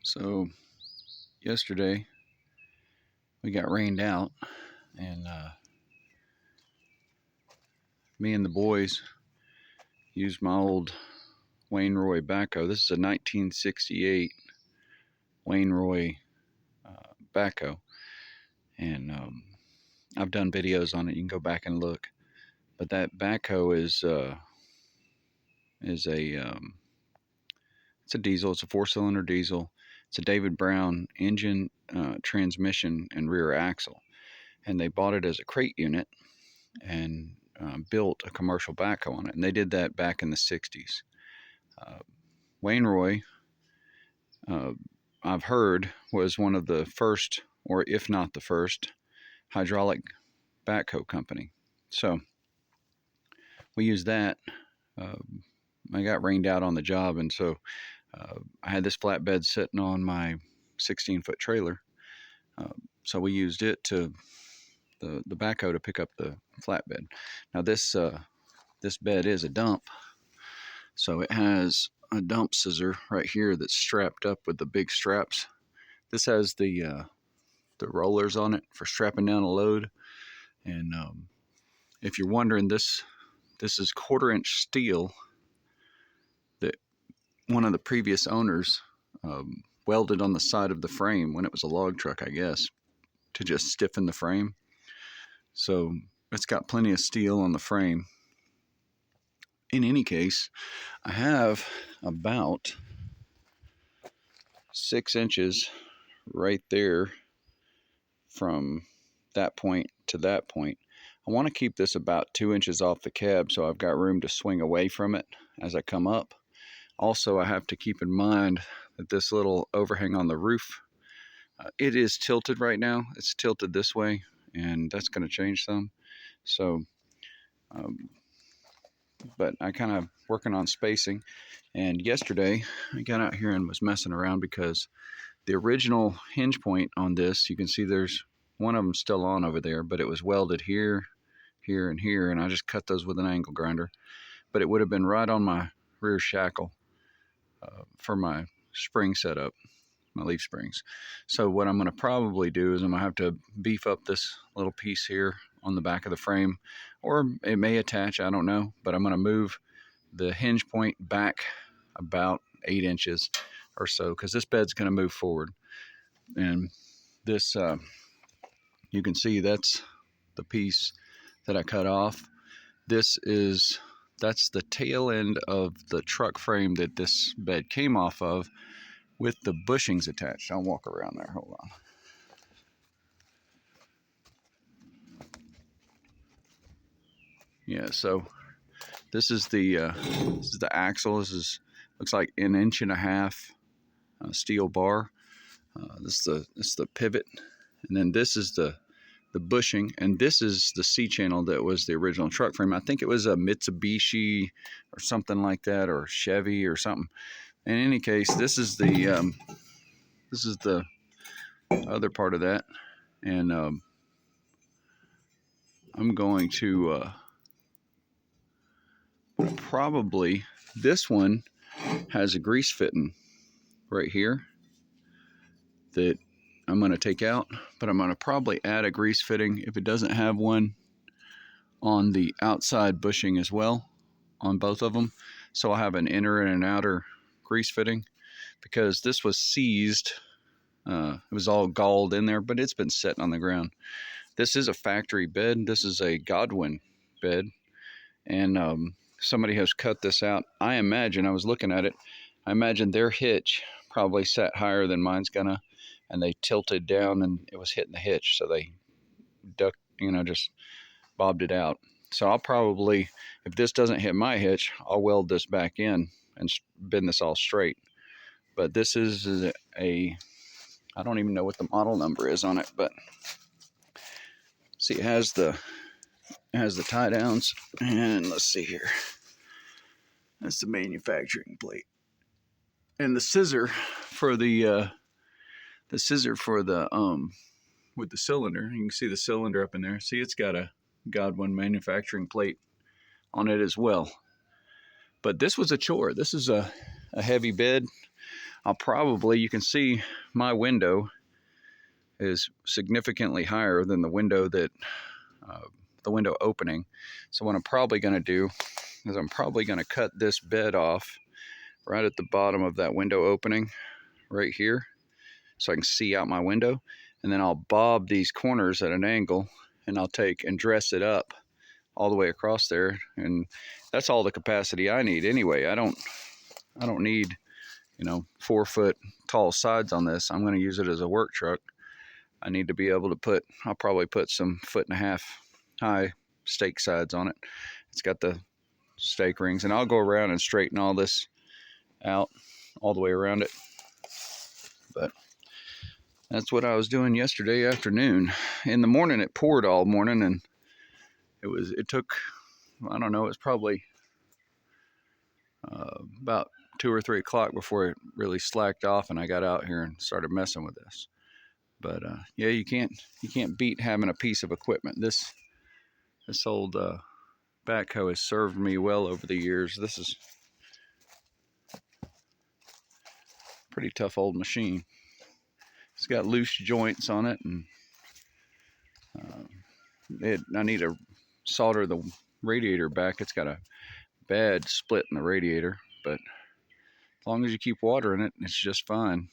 So yesterday we got rained out, and me and the boys used my old Wainroy backhoe. This is a 1968 Wainroy backhoe, and I've done videos on it. You can go back and look. But that backhoe is it's a diesel. It's a 4-cylinder diesel. It's a David Brown engine, transmission, and rear axle. And they bought it as a crate unit and built a commercial backhoe on it. And they did that back in the 60s. Wainroy, I've heard, was one of the first, or if not the first, hydraulic backhoe company. So we used that. I got rained out on the job, and so I had this flatbed sitting on my 16-foot trailer. So we used it to the backhoe to pick up the flatbed. Now this bed is a dump, so it has a dump scissor right here that's strapped up with the big straps. This has the rollers on it for strapping down a load. And if you're wondering, this is 1/4-inch steel that one of the previous owners welded on the side of the frame when it was a log truck, I guess, to just stiffen the frame. So it's got plenty of steel on the frame. In any case, I have about 6 inches right there from that point to that point. I want to keep this about 2 inches off the cab so I've got room to swing away from it as I come up. Also, I have to keep in mind that this little overhang on the roof, it is tilted right now. It's tilted this way, and that's going to change some. So, but I kind of working on spacing. And yesterday I got out here and was messing around because the original hinge point on this, you can see there's one of them still on over there, but it was welded here, here, and here, and I just cut those with an angle grinder. But it would have been right on my rear shackle for my spring setup, my leaf springs. So what I'm going to probably do is I'm going to have to beef up this little piece here on the back of the frame, or it may attach, I don't know, but I'm going to move the hinge point back about 8 inches or so, because this bed's going to move forward. And this, you can see that's the piece that I cut off. That's the tail end of the truck frame that this bed came off of, with the bushings attached. I'll walk around there, hold on. Yeah, so this is the axle. This looks like 1.5 inches steel bar. This is the pivot, and then this is the bushing, and this is the C channel that was the original truck frame. I think it was a Mitsubishi or something like that, or Chevy or something. In any case, this is the other part of that, and I'm going to probably, this one has a grease fitting right here that I'm going to take out, but I'm going to probably add a grease fitting if it doesn't have one on the outside bushing as well, on both of them. So I'll have an inner and an outer grease fitting, because this was seized. It was all galled in there, but it's been sitting on the ground. This is a factory bed. This is a Godwin bed, and somebody has cut this out. I imagine, I was looking at it, I imagine their hitch probably sat higher than mine's gonna, and they tilted down and it was hitting the hitch, so they ducked, just bobbed it out. So I'll probably, if this doesn't hit my hitch, I'll weld this back in and bend this all straight. But this is a, I don't even know what the model number is on it, but see, it has the tie downs, and let's see here. That's the manufacturing plate, and the scissor for the with the cylinder. You can see the cylinder up in there. See, it's got a Godwin Manufacturing plate on it as well. But this was a chore. This is a heavy bed. I'll probably, you can see my window is significantly higher than the window that, the window opening. So what I'm probably going to do is I'm probably going to cut this bed off right at the bottom of that window opening right here, so I can see out my window. And then I'll bob these corners at an angle, and I'll take and dress it up all the way across there. And that's all the capacity I need anyway. I don't need, 4-foot tall sides on this. I'm going to use it as a work truck. I need to be able to put, I'll probably put some 1.5 foot high stake sides on it. It's got the stake rings, and I'll go around and straighten all this out all the way around it. But that's what I was doing yesterday afternoon. In the morning, it poured all morning, and it took, I don't know, it was probably about 2 or 3 o'clock before it really slacked off, and I got out here and started messing with this. But yeah, you can't beat having a piece of equipment. This old backhoe has served me well over the years. This is a pretty tough old machine. It's got loose joints on it, and I need to solder the radiator back. It's got a bad split in the radiator, but as long as you keep watering it, it's just fine.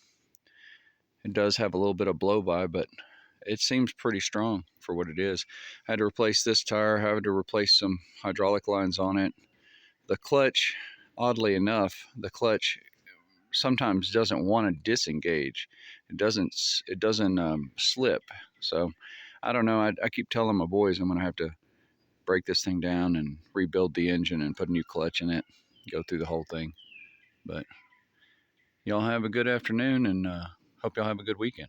It does have a little bit of blow by, but it seems pretty strong for what it is. I had to replace this tire. I had to replace some hydraulic lines on it. The clutch, oddly enough, the clutch sometimes doesn't want to disengage. It doesn't slip. So I don't know. I keep telling my boys I'm going to have to break this thing down and rebuild the engine and put a new clutch in it, go through the whole thing. But y'all have a good afternoon, and hope y'all have a good weekend.